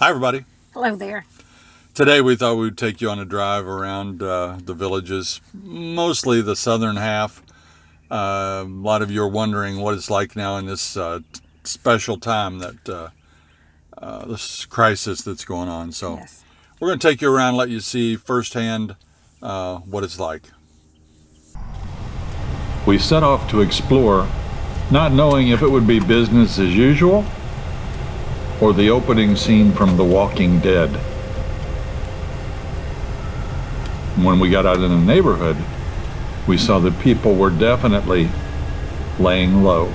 Hi, everybody. Hello there. Today we thought we'd take you on a drive around the villages, mostly the southern half. A lot of you are wondering what it's like now in this special time that this crisis that's going on. So Yes. we're going to take you around, let you see firsthand what it's like. We set off to explore, not knowing if it would be business as usual or the opening scene from The Walking Dead. When we got out in the neighborhood, we saw that people were definitely laying low.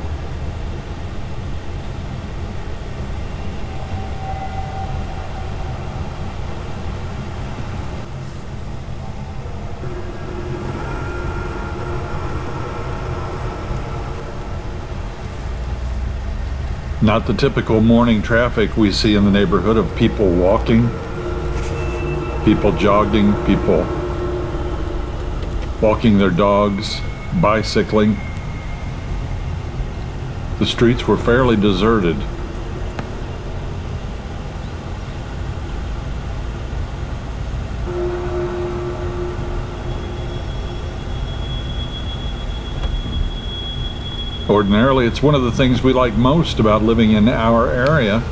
Not the typical morning traffic we see in the neighborhood of people walking, people jogging, people walking their dogs, bicycling. The streets were fairly deserted. Ordinarily, it's one of the things we like most about living in our area.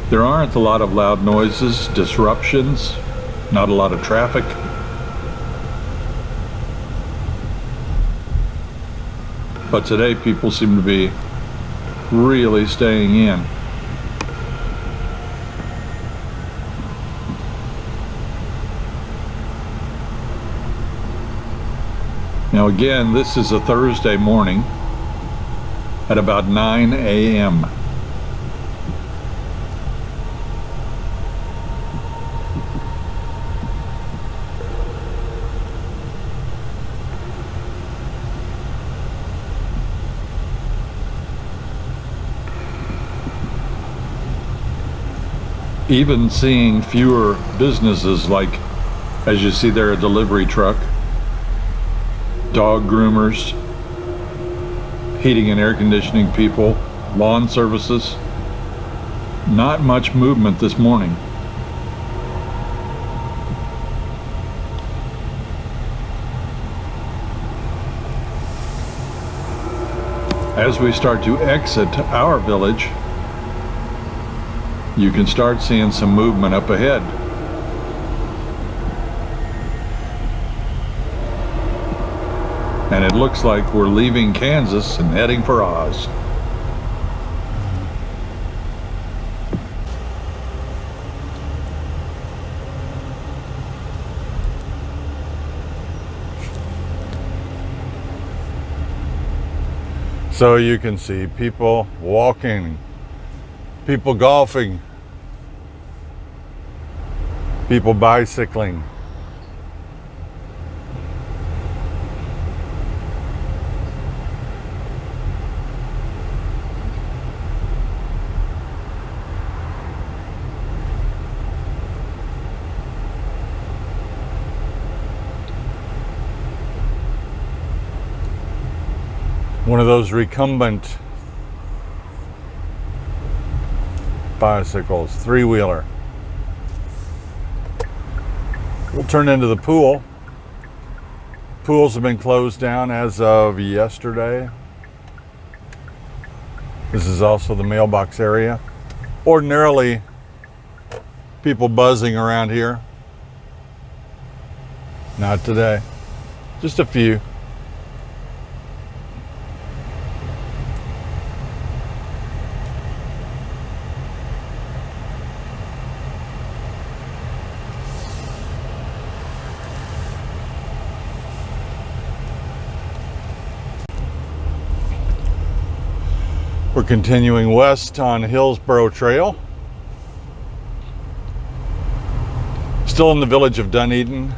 There aren't a lot of loud noises, disruptions, not a lot of traffic. But today people seem to be really staying in. Now again, this is a Thursday morning at about 9 a.m. Even seeing fewer businesses, like as you see there, a delivery truck, dog groomers, heating and air conditioning people, lawn services. Not much movement this morning. As we start to exit our village, you can start seeing some movement up ahead. And it looks like we're leaving Kansas and heading for Oz. So you can see people walking, people golfing, people bicycling. One of those recumbent bicycles, three-wheeler. We'll turn into the pool. Pools have been closed down as of yesterday. This is also the mailbox area. Ordinarily, people buzzing around here. Not today. Just a few. We're continuing west on Hillsborough Trail. Still in the village of Dunedin.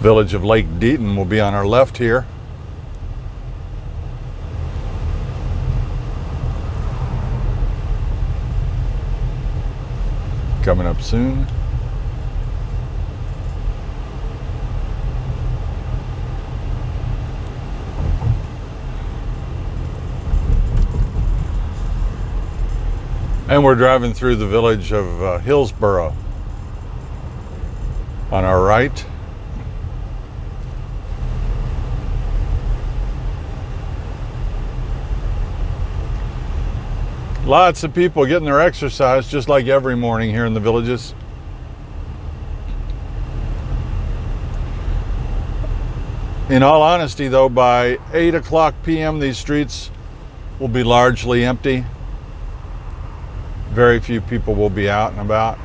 Village of Lake Deaton will be on our left here. Coming up soon. And we're driving through the village of Hillsboro on our right. Lots of people getting their exercise just like every morning here in the villages. In all honesty though, by 8 o'clock p.m. these streets will be largely empty. Very few people will be out and about.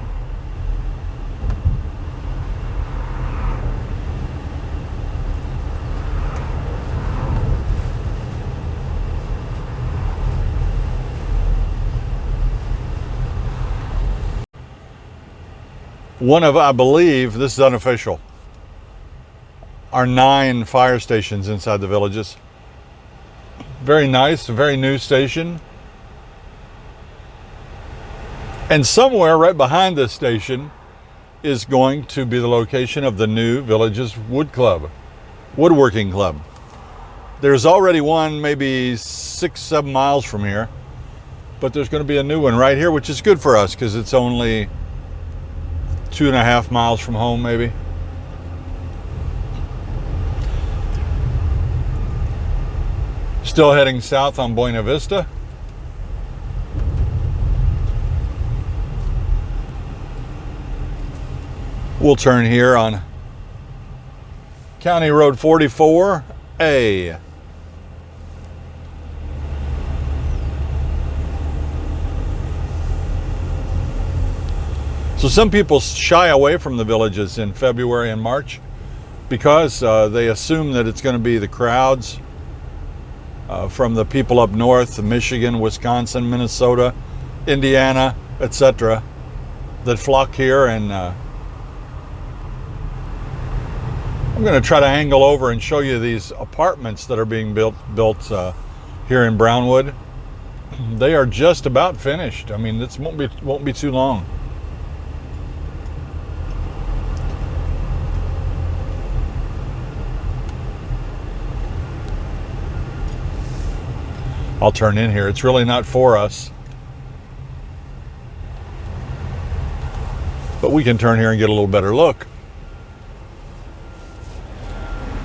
One of, I believe, this is unofficial, are 9 fire stations inside the villages. Very nice, a very new station. And somewhere right behind this station is going to be the location of the new village's woodworking club. There's already one maybe 6-7 miles from here, but there's going to be a new one right here, which is good for us because it's only 2.5 miles from home maybe. Still heading south on Buena Vista. We'll turn here on County Road 44A. So some people shy away from the villages in February and March because they assume that it's going to be the crowds from the people up north, Michigan, Wisconsin, Minnesota, Indiana, etc., that flock here. And I'm going to try to angle over and show you these apartments that are being built here in Brownwood. They are just about finished. I mean, this won't be too long. I'll turn in here. It's really not for us, but we can turn here and get a little better look.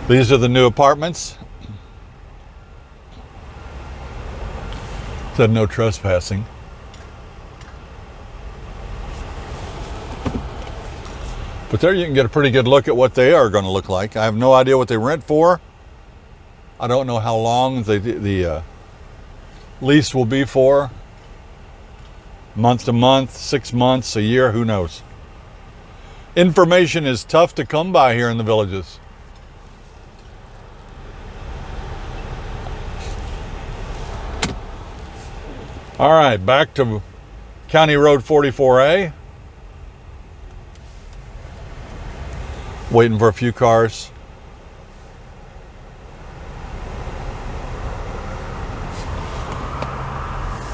These are the new apartments. Said no trespassing. But there you can get a pretty good look at what they are going to look like. I have no idea what they rent for. I don't know how long the lease will be for. Month to month, 6 months, a year, who knows. Information is tough to come by here in the villages. All right, back to County Road 44A. Waiting for a few cars.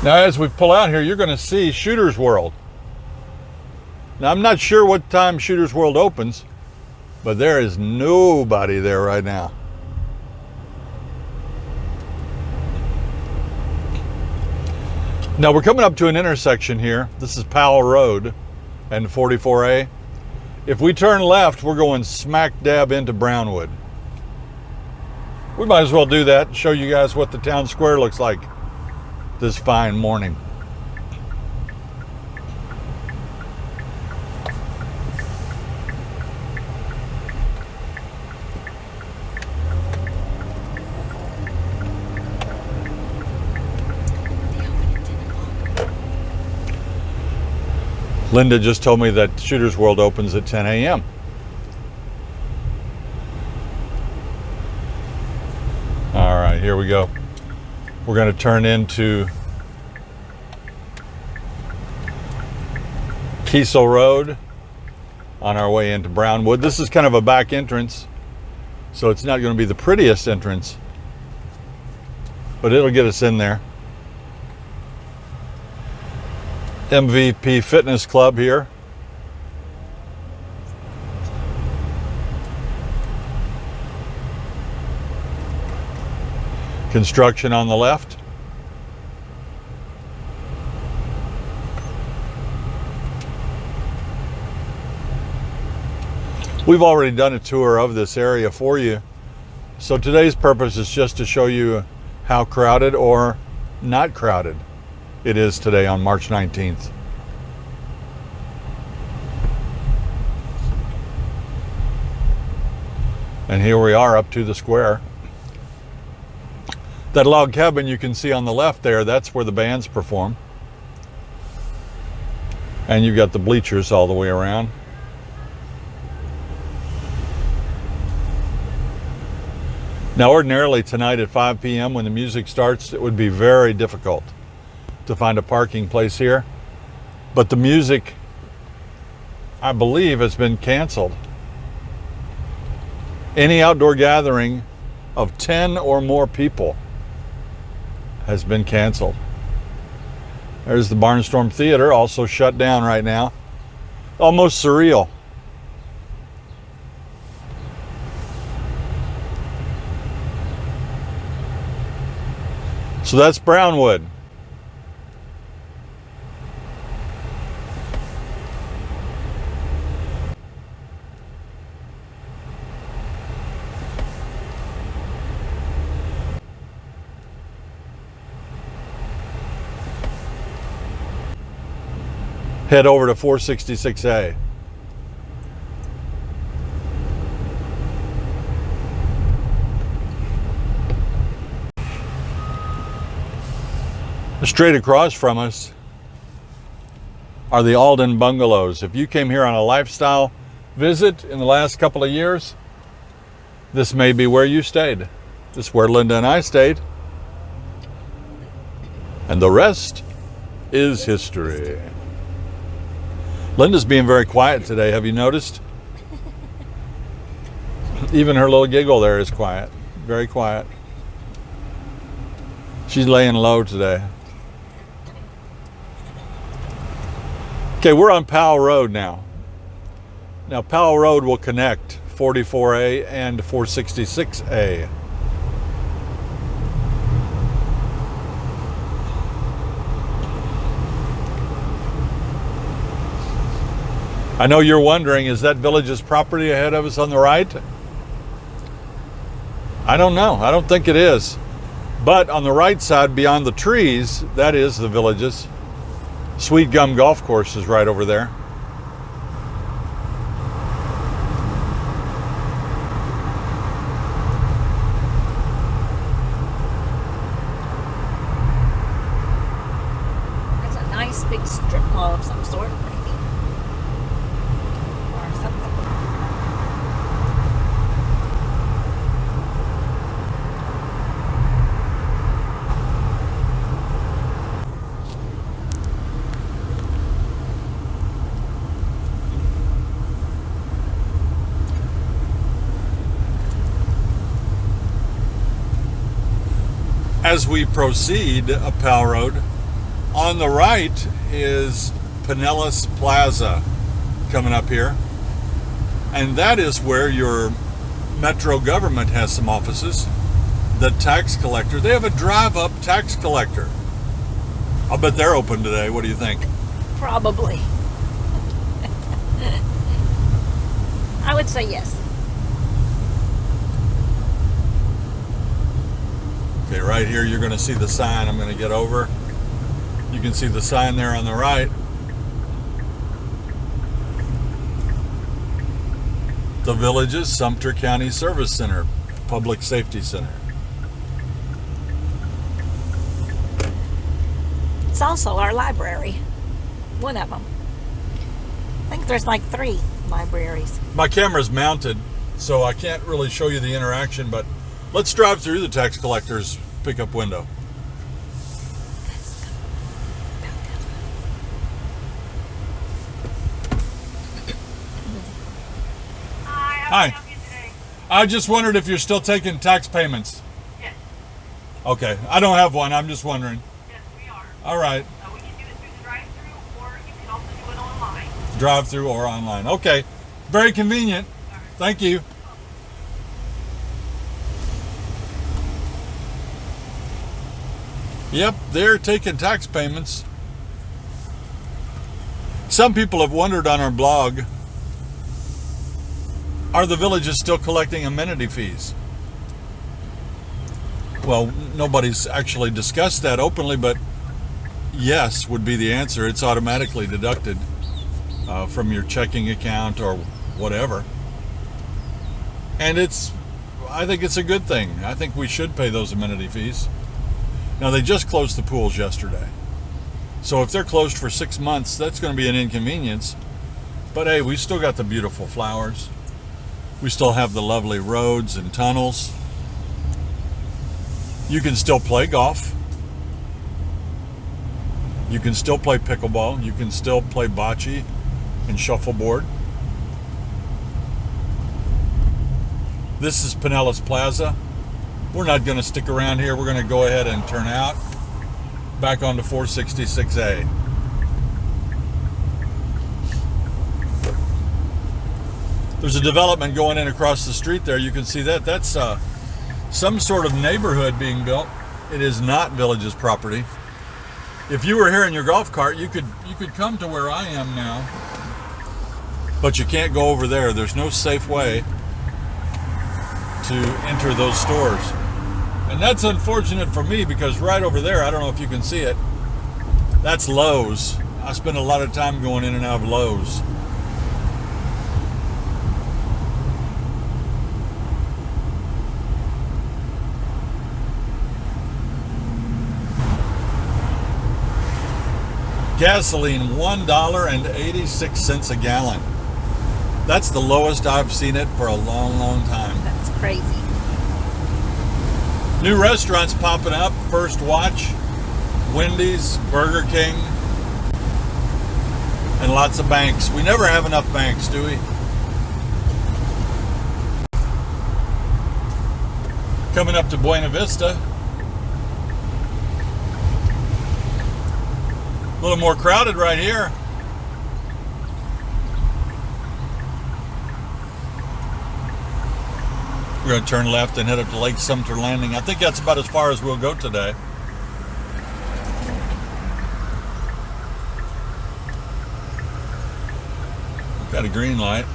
Now, as we pull out here, you're going to see Shooter's World. Now, I'm not sure what time Shooter's World opens, but there is nobody there right now. Now, we're coming up to an intersection here. This is Powell Road and 44A. If we turn left, we're going smack dab into Brownwood. We might as well do that and show you guys what the town square looks like this fine morning. Linda just told me that Shooter's World opens at 10 a.m. All right, here we go. We're going to turn into Kiesel Road on our way into Brownwood. This is kind of a back entrance, so it's not going to be the prettiest entrance, but it'll get us in there. MVP Fitness Club here. Construction on the left. We've already done a tour of this area for you. So today's purpose is just to show you how crowded or not crowded it is today on March 19th. And here we are up to the square. That log cabin you can see on the left there, that's where the bands perform. And you've got the bleachers all the way around. Now, ordinarily tonight at 5 p.m. when the music starts, it would be very difficult to find a parking place here. But the music, I believe, has been canceled. Any outdoor gathering of 10 or more people has been canceled. There's the Barnstorm Theater, also shut down right now. Almost surreal. So that's Brownwood. Head over to 466A. Straight across from us are the Alden Bungalows. If you came here on a lifestyle visit in the last couple of years, this may be where you stayed. This is where Linda and I stayed. And the rest is history. Linda's being very quiet today, have you noticed? Even her little giggle there is quiet, very quiet. She's laying low today. Okay, we're on Powell Road now. Now Powell Road will connect 44A and 466A. I know you're wondering, is that Village's property ahead of us on the right? I don't know. I don't think it is. But on the right side, beyond the trees, that is the Village's. Sweet Gum Golf Course is right over there. That's a nice big strip mall of some sort, maybe. Or something. As we proceed up Powell Road, on the right is Pinellas Plaza coming up here. And that is where your metro government has some offices. The tax collector, they have a drive-up tax collector. I'll bet they're open today. What do you think? Probably. I would say yes. Okay, right here you're going to see the sign. I'm going to get over. You can see the sign there on the right. The Village's Sumter County Service Center, Public Safety Center. It's also our library. One of them. I think there's like 3 libraries. My camera's mounted, so I can't really show you the interaction, but let's drive through the tax collector's pickup window. Hi. I just wondered if you're still taking tax payments. Yes. Okay. I don't have one. I'm just wondering. Yes, we are. All right. We can do it through the drive-through, or you can also do it online. Drive-through or online. Okay. Very convenient. All right. Thank you. Yep, they're taking tax payments. Some people have wondered on our blog Are the villages still collecting amenity fees? Well, nobody's actually discussed that openly, but yes would be the answer. It's automatically deducted from your checking account or whatever. And I think it's a good thing. I think we should pay those amenity fees. Now, they just closed the pools yesterday. So if they're closed for 6 months, that's going to be an inconvenience. But hey, we still got the beautiful flowers. We still have the lovely roads and tunnels. You can still play golf. You can still play pickleball. You can still play bocce and shuffleboard. This is Pinellas Plaza. We're not going to stick around here. We're going to go ahead and turn out back onto 466A. There's a development going in across the street there. You can see that. That's some sort of neighborhood being built. It is not Village's property. If you were here in your golf cart, you could come to where I am now, but you can't go over there. There's no safe way to enter those stores. And that's unfortunate for me because right over there, I don't know if you can see it, that's Lowe's. I spend a lot of time going in and out of Lowe's. Gasoline, $1.86 a gallon. That's the lowest I've seen it for a long, long time. That's crazy. New restaurants popping up. First Watch, Wendy's, Burger King, and lots of banks. We never have enough banks, do we? Coming up to Buena Vista. A little more crowded right here. We're going to turn left and head up to Lake Sumter Landing. I think that's about as far as we'll go today. Got a green light.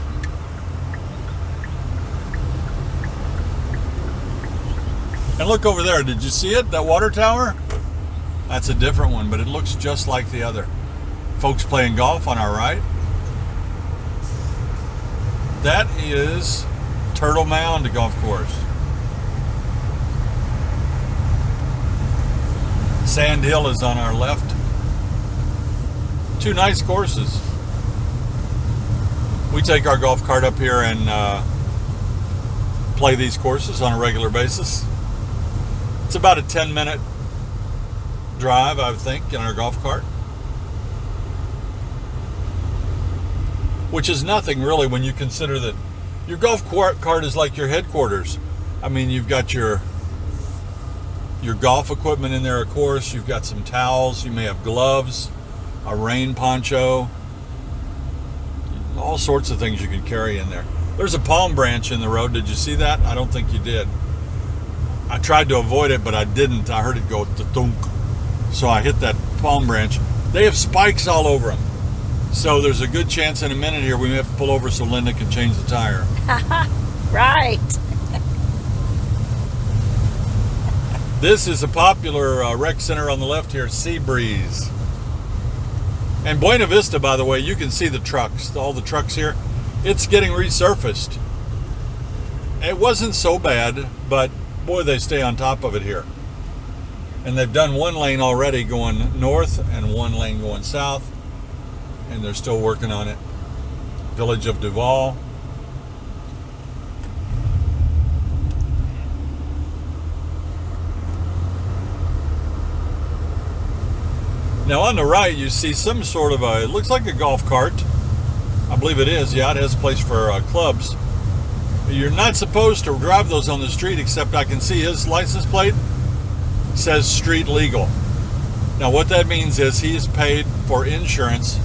And look over there. Did you see it? That water tower? That's a different one, but it looks just like the other. Folks playing golf on our right. That is Turtle Mound Golf Course. Sand Hill is on our left. Two nice courses. We take our golf cart up here and play these courses on a regular basis. It's about a 10-minute drive, I think, in our golf cart. Which is nothing really when you consider that your golf cart is like your headquarters. I mean, you've got your golf equipment in there, of course. You've got some towels. You may have gloves, a rain poncho, all sorts of things you can carry in there. There's a palm branch in the road. Did you see that? I don't think you did. I tried to avoid it, but I didn't. I heard it go thunk. So I hit that palm branch. They have spikes all over them. So there's a good chance in a minute here we may have to pull over so Linda can change the tire. Right. This is a popular rec center on the left here, Seabreeze. And Buena Vista, by the way, you can see the trucks, all the trucks here. It's getting resurfaced. It wasn't so bad, but boy, they stay on top of it here. And they've done one lane already going north and one lane going south. And they're still working on it. Village of Duval. Now on the right you see some sort of it looks like a golf cart. I believe it is. Yeah, it has a place for clubs. You're not supposed to drive those on the street, except I can see his license plate says street legal. Now what that means is he's paid for insurance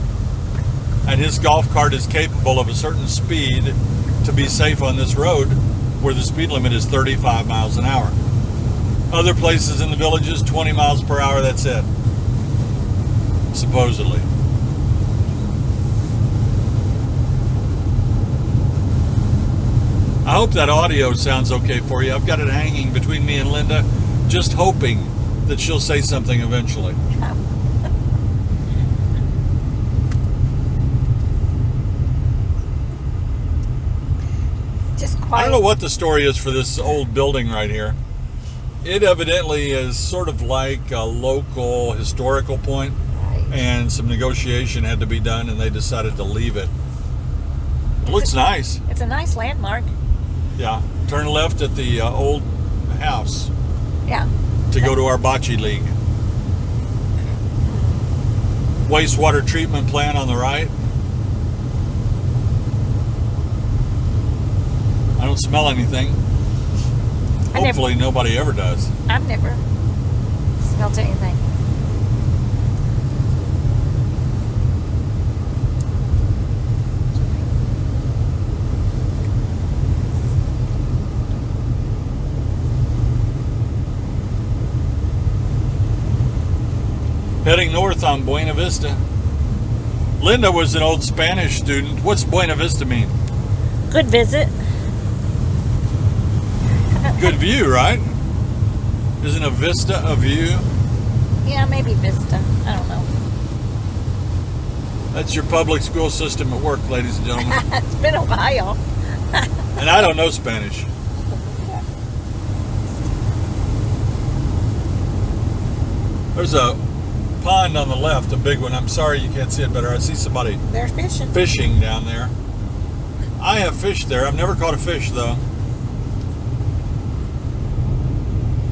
and his golf cart is capable of a certain speed to be safe on this road where the speed limit is 35 miles an hour. Other places in the villages, 20 miles per hour, that's it. Supposedly. I hope that audio sounds okay for you. I've got it hanging between me and Linda, just hoping that she'll say something eventually. Just quiet. I don't know what the story is for this old building right here. It evidently is sort of like a local historical point, Right. and some negotiation had to be done, and they decided to leave it. It looks nice. It's a nice landmark. Yeah. Turn left at the old house Yeah. to go to our bocce league. Wastewater treatment plant on the right. I don't smell anything. Hopefully nobody ever does. I've never smelt anything. Heading north on Buena Vista. Linda was an old Spanish student. What's Buena Vista mean? Good visit. Good view, right? Isn't a vista a view? Yeah, maybe Vista. I don't know. That's your public school system at work, ladies and gentlemen. It's been a while. And I don't know Spanish. There's a pond on the left, a big one. I'm sorry you can't see it better. I see somebody They're fishing. fishing down there. I have fished there. I've never caught a fish, though.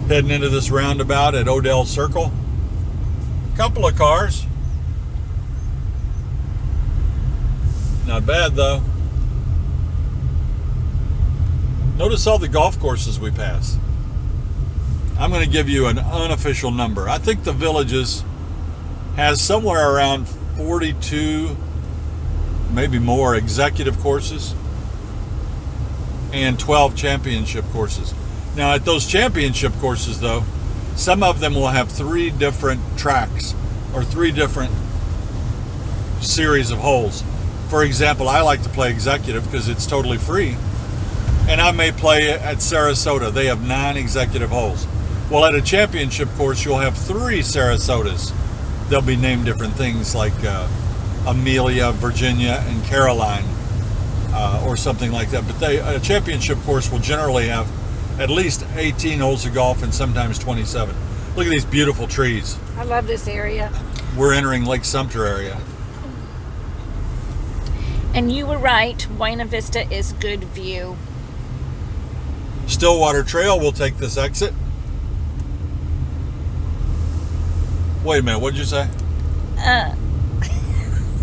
Heading into this roundabout at Odell Circle. Couple of cars. Not bad, though. Notice all the golf courses we pass. I'm going to give you an unofficial number. I think the Villages has somewhere around 42, maybe more, executive courses and 12 championship courses. Now, at those championship courses, though, some of them will have 3 different tracks or 3 different series of holes. For example, I like to play executive because it's totally free. And I may play at Sarasota. They have 9 executive holes. Well, at a championship course, you'll have 3 Sarasotas. They'll be named different things like Amelia, Virginia, and Caroline, or something like that. But a championship course will generally have at least 18 holes of golf and sometimes 27. Look at these beautiful trees. I love this area. We're entering Lake Sumter area. And you were right. Buena Vista is good view. Stillwater Trail will take this exit. Wait a minute, what did you say?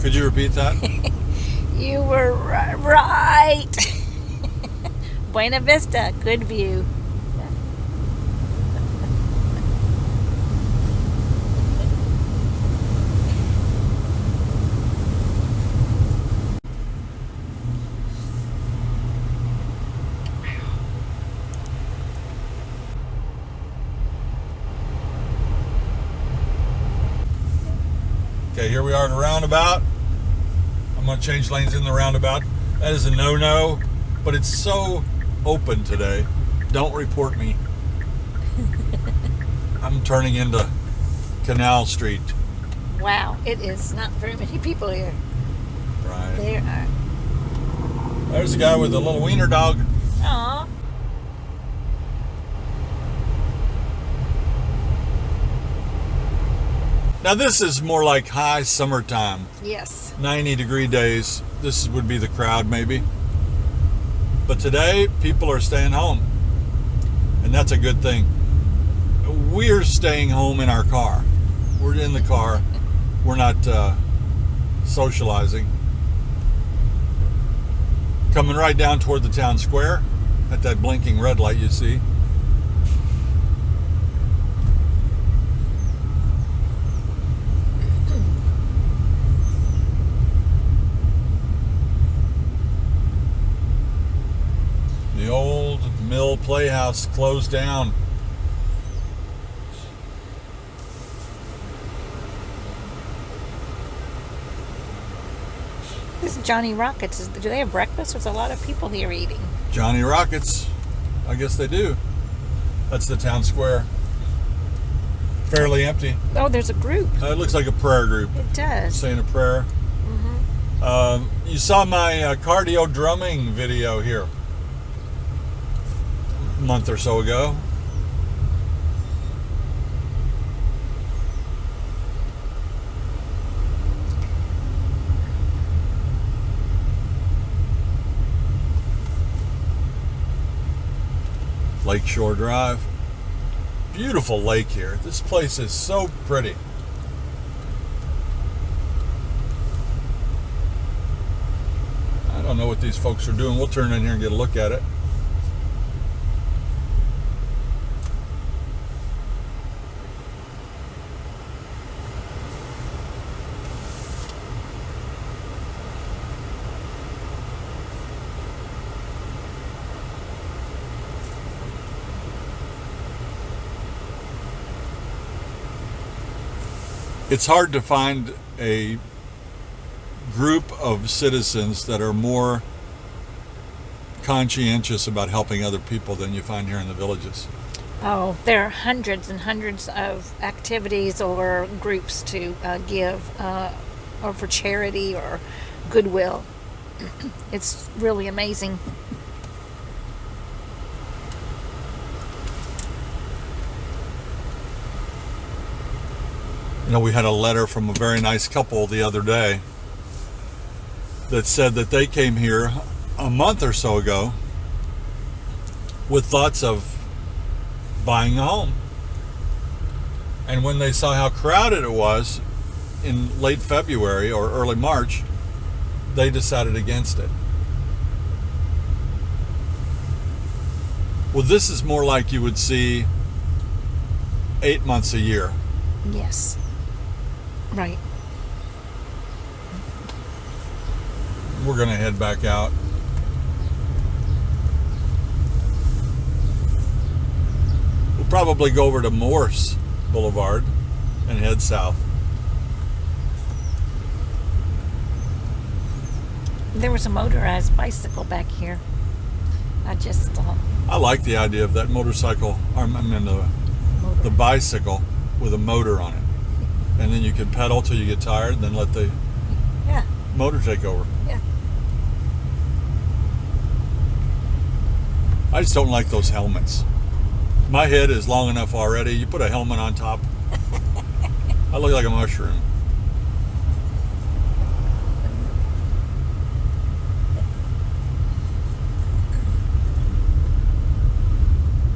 Could you repeat that? You were right. Buena Vista, good view. Okay, here we are in a roundabout. I'm going to change lanes in the roundabout. That is a no-no, but it's so open today. Don't report me. I'm turning into Canal Street. Wow, it is not very many people here. Right. There are. There's a guy with a little wiener dog. Aw. Now this is more like high summertime. Yes. 90-degree days. This would be the crowd maybe. But today, people are staying home. And that's a good thing. We're staying home in our car. We're in the car. We're not socializing. Coming right down toward the town square at that blinking red light you see. The old mill playhouse closed down. This is Johnny Rockets. Do they have breakfast? There's a lot of people here eating. Johnny Rockets. I guess they do. That's the town square. Fairly empty. Oh, there's a group. It looks like a prayer group. It does. Saying a prayer. You saw my cardio drumming video here a month or so ago. Lakeshore Drive. Beautiful lake here. This place is so pretty. I don't know what these folks are doing. We'll turn in here and get a look at it. It's hard to find a group of citizens that are more conscientious about helping other people than you find here in the villages. Oh, there are hundreds and hundreds of activities or groups to give, or for charity or goodwill. It's really amazing. You know, we had a letter from a very nice couple the other day that said that they came here a month or so ago with thoughts of buying a home. And when they saw how crowded it was in late February or early March, they decided against it. Well, this is more like you would see 8 months a year. Yes. Right. We're going to head back out. We'll probably go over to Morse Boulevard and head south. There was a motorized bicycle back here. I like the idea of that motorcycle. I mean the bicycle with a motor on it, and then you can pedal till you get tired, and then let the motor take over. Yeah. I just don't like those helmets. My head is long enough already. You put a helmet on top, I look like a mushroom.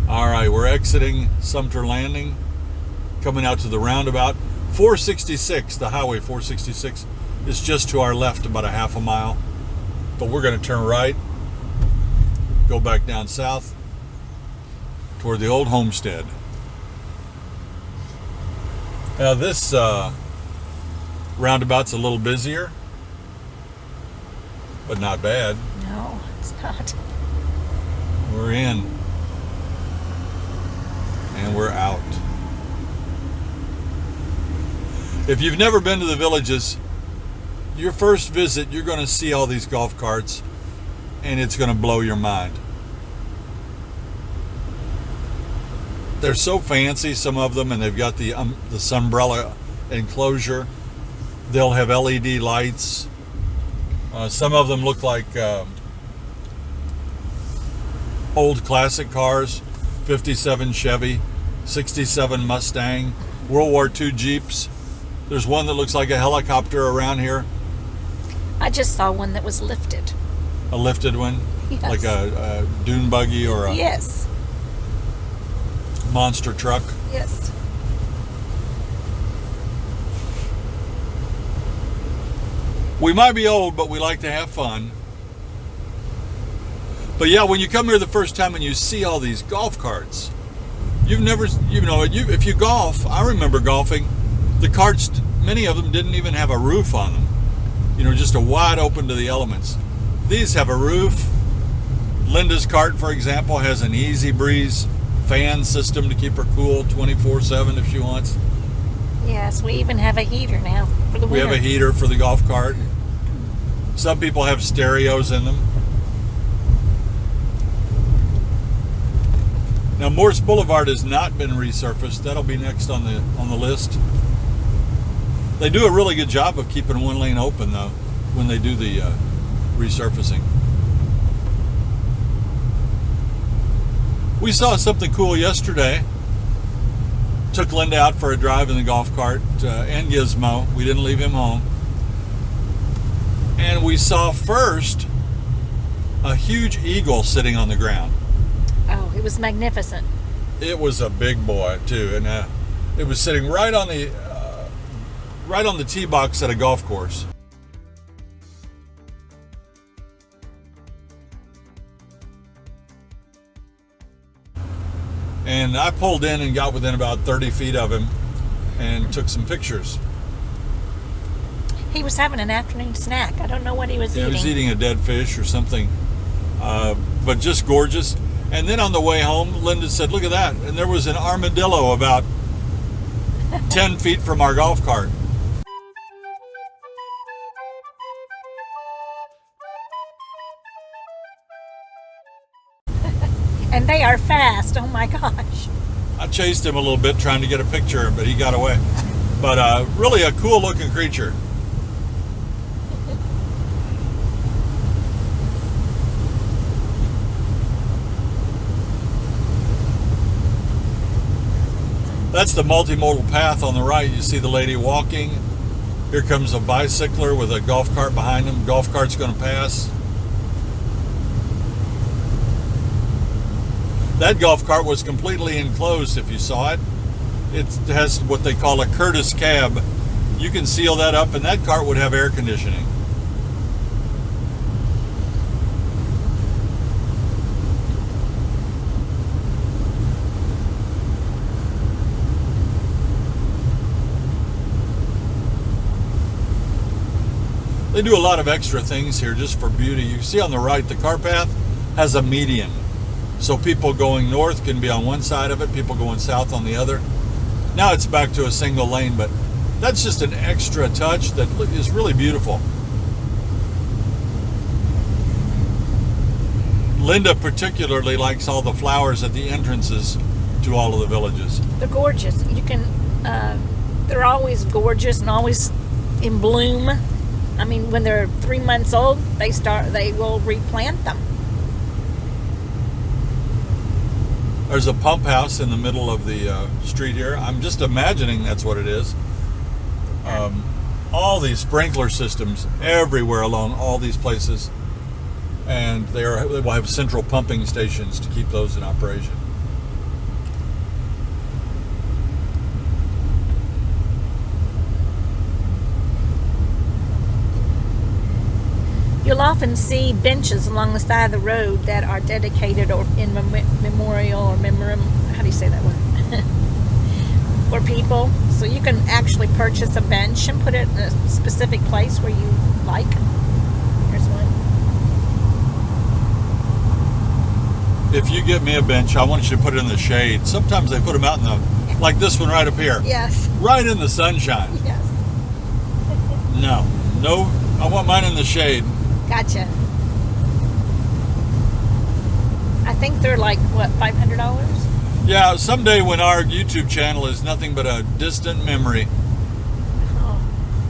All right, we're exiting Sumter Landing, coming out to the roundabout. 466, the highway 466, is just to our left about a half a mile. But we're going to turn right, go back down south toward the old homestead. Now this roundabout's a little busier, but not bad. No, it's not. We're in. And we're out. If you've never been to the villages, your first visit, you're going to see all these golf carts, and it's going to blow your mind. They're so fancy, some of them, and they've got the sunbrella enclosure. They'll have LED lights. Some of them look like old classic cars. 57 Chevy, 67 Mustang, World War II Jeeps. There's one that looks like a helicopter around here. I just saw one that was lifted. A lifted one? Yes. Like a dune buggy or a Yes. monster truck? Yes. We might be old, but we like to have fun. But yeah, when you come here the first time and you see all these golf carts, if you golf, I remember golfing, the carts, many of them didn't even have a roof on them. Just a wide open to the elements. These have a roof. Linda's cart, for example, has an Easy Breeze fan system to keep her cool 24/7 if she wants. Yes, we even have a heater now for the winter. We have a heater for the golf cart. Some people have stereos in them. Now Morse Boulevard has not been resurfaced. That'll be next on the list. They do a really good job of keeping one lane open though when they do the resurfacing. We saw something cool yesterday. Took Linda out for a drive in the golf cart and Gizmo. We didn't leave him home. And we saw first a huge eagle sitting on the ground. Oh, it was magnificent. It was a big boy too, and it was sitting right on the tee box at a golf course. And I pulled in and got within about 30 feet of him and took some pictures. He was having an afternoon snack. I don't know what he was eating. He was eating a dead fish or something, but just gorgeous. And then on the way home, Linda said, look at that. And there was an armadillo about 10 feet from our golf cart. And they are fast. Oh my gosh. I chased him a little bit trying to get a picture, but he got away. But really a cool looking creature. That's the multimodal path on the right. You see the lady walking. Here comes a bicycler with a golf cart behind him. Golf cart's going to pass. That golf cart was completely enclosed if you saw it. It has what they call a Curtis cab. You can seal that up and that cart would have air conditioning. They do a lot of extra things here just for beauty. You see on the right, the car path has a median. So people going north can be on one side of it, people going south on the other. Now it's back to a single lane, but that's just an extra touch that is really beautiful. Linda particularly likes all the flowers at the entrances to all of the villages. They're gorgeous. You can, they're always gorgeous and always in bloom. I mean, when they're 3 months old, they will replant them. There's a pump house in the middle of the street here. I'm just imagining that's what it is. All these sprinkler systems everywhere along all these places. And they will have central pumping stations to keep those in operation. You'll often see benches along the side of the road that are dedicated or in memorial or how do you say that word? For people. So you can actually purchase a bench and put it in a specific place where you like. Here's one. If you get me a bench, I want you to put it in the shade. Sometimes they put them out in the, like this one right up here. Yes. Right in the sunshine. Yes. No, I want mine in the shade. Gotcha. I think they're like, what, $500? Yeah, someday when our YouTube channel is nothing but a distant memory,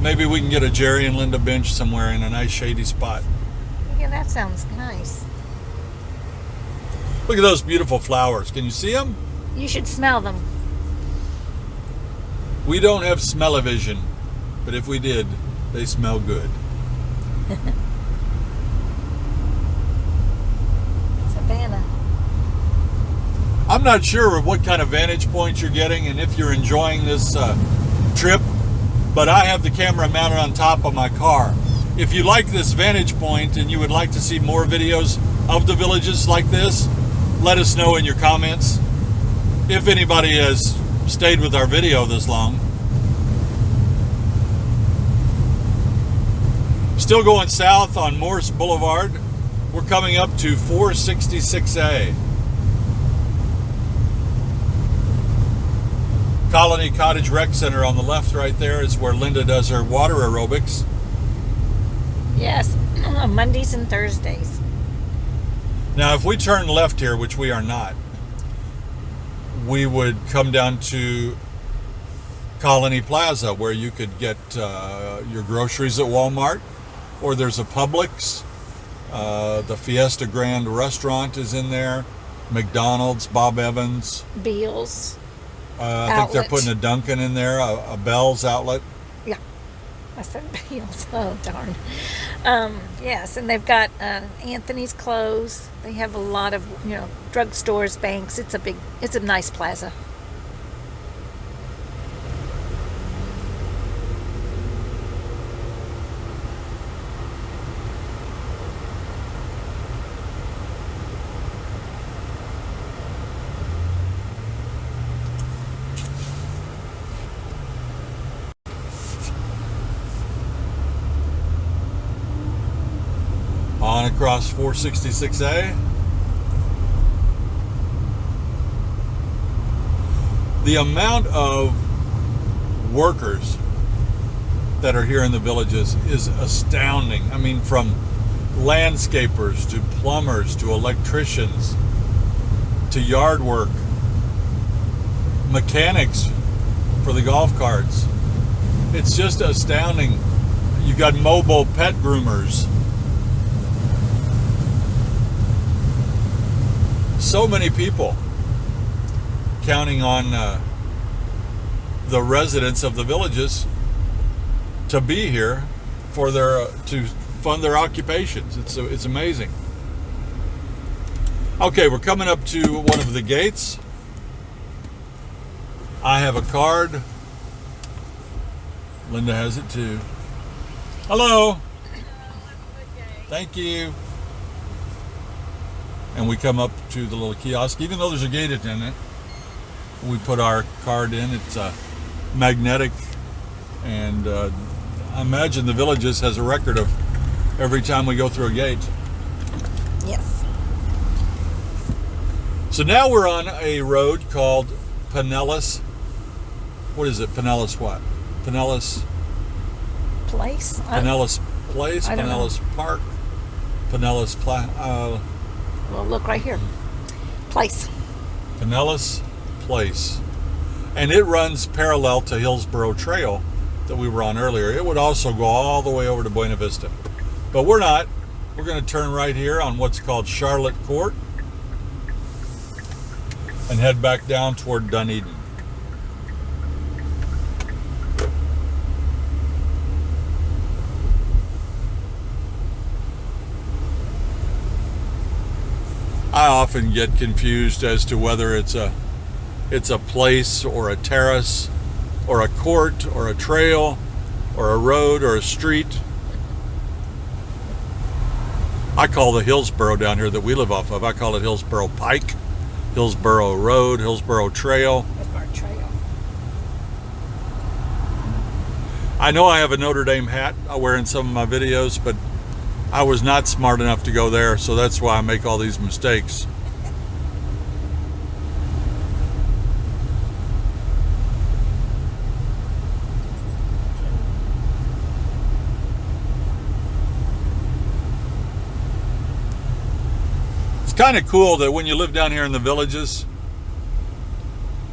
maybe we can get a Jerry and Linda bench somewhere in a nice shady spot. Yeah, that sounds nice. Look at those beautiful flowers. Can you see them? You should smell them. We don't have smell-o-vision, but if we did, they smell good. Savannah. I'm not sure what kind of vantage point you're getting and if you're enjoying this trip, but I have the camera mounted on top of my car. If you like this vantage point and you would like to see more videos of the villages like this, let us know in your comments. If anybody has stayed with our video this long. Still going south on Morse Boulevard. We're coming up to 466A. Colony Cottage Rec Center on the left right there is where Linda does her water aerobics. Yes. Mondays and Thursdays. Now, if we turn left here, which we are not, we would come down to Colony Plaza, where you could get your groceries at Walmart, or there's a Publix. The Fiesta Grand restaurant is in there. McDonald's, Bob Evans. Beals. I think they're putting a Dunkin' in there, a Bell's outlet. Yeah, I said Beals. Oh, darn. Yes, and they've got Anthony's clothes. They have a lot of, drugstores, banks. It's a nice plaza. On across 466A. The amount of workers that are here in the villages is astounding. I mean, from landscapers to plumbers to electricians to yard work, mechanics for the golf carts. It's just astounding. You've got mobile pet groomers. So many people counting on the residents of the villages to be here for to fund their occupations. It's amazing. Okay, we're coming up to one of the gates. I have a card. Linda has it too. Hello. Thank you. And we come up to the little kiosk. Even though there's a gate attendant, we put our card in. It's magnetic, and I imagine the Villages has a record of every time we go through a gate. Yes. So now we're on a road called Pinellas. What is it? Pinellas what? Pinellas Place? Pinellas Place? I don't Pinellas Park? Pinellas Well, look right here. Place. Pinellas Place. And it runs parallel to Hillsborough Trail that we were on earlier. It would also go all the way over to Buena Vista. But we're not. We're going to turn right here on what's called Charlotte Court and head back down toward Dunedin. I often get confused as to whether it's a place or a terrace or a court or a trail or a road or a street. I call the Hillsborough down here that we live off of, I call it Hillsborough Pike, Hillsborough Road, Hillsborough Trail. Hillsborough Trail. I know I have a Notre Dame hat I wear in some of my videos, but I was not smart enough to go there, so that's why I make all these mistakes. It's kind of cool that when you live down here in the Villages,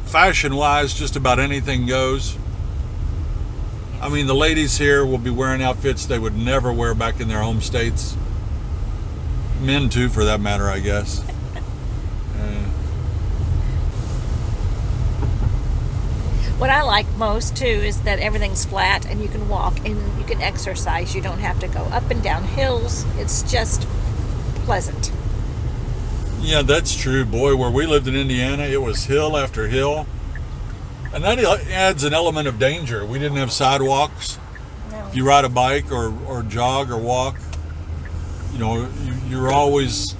fashion-wise, just about anything goes. I mean, the ladies here will be wearing outfits they would never wear back in their home states. Men too, for that matter, I guess. What I like most too is that everything's flat and you can walk and you can exercise. You don't have to go up and down hills. It's just pleasant. Yeah, that's true. Boy, where we lived in Indiana, it was hill after hill. And that adds an element of danger. We didn't have sidewalks. No. If you ride a bike or jog or walk, you're always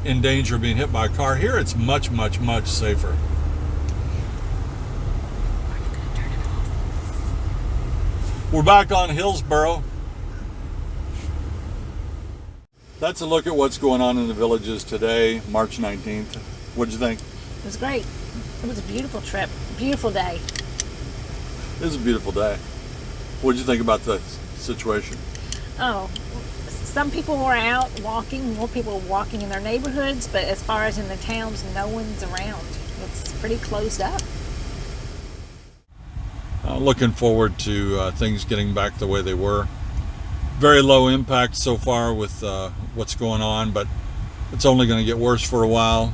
in danger of being hit by a car. Here it's much, much, much safer. We're back on Hillsborough. That's a look at what's going on in the Villages today, March 19th. What did you think? It was great. It was a beautiful trip. Beautiful day. It was a beautiful day. What did you think about the situation? Oh, some people were out walking, more people were walking in their neighborhoods, but as far as in the towns, no one's around. It's pretty closed up. Looking forward to things getting back the way they were. Very low impact so far with what's going on, but it's only going to get worse for a while.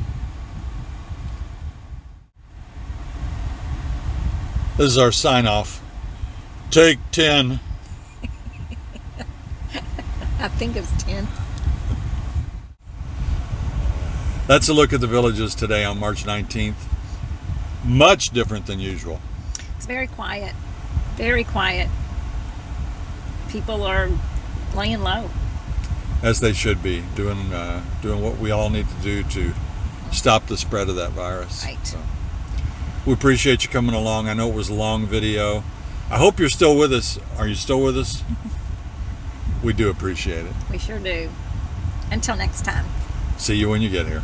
This is our sign off. Take 10. I think it's 10. That's a look at the villages today on March 19th. Much different than usual. It's very quiet. Very quiet. People are laying low. As they should be, doing what we all need to do to stop the spread of that virus. Right. So, we appreciate you coming along. I know it was a long video. I hope you're still with us. Are you still with us? We do appreciate it. We sure do. Until next time. See you when you get here.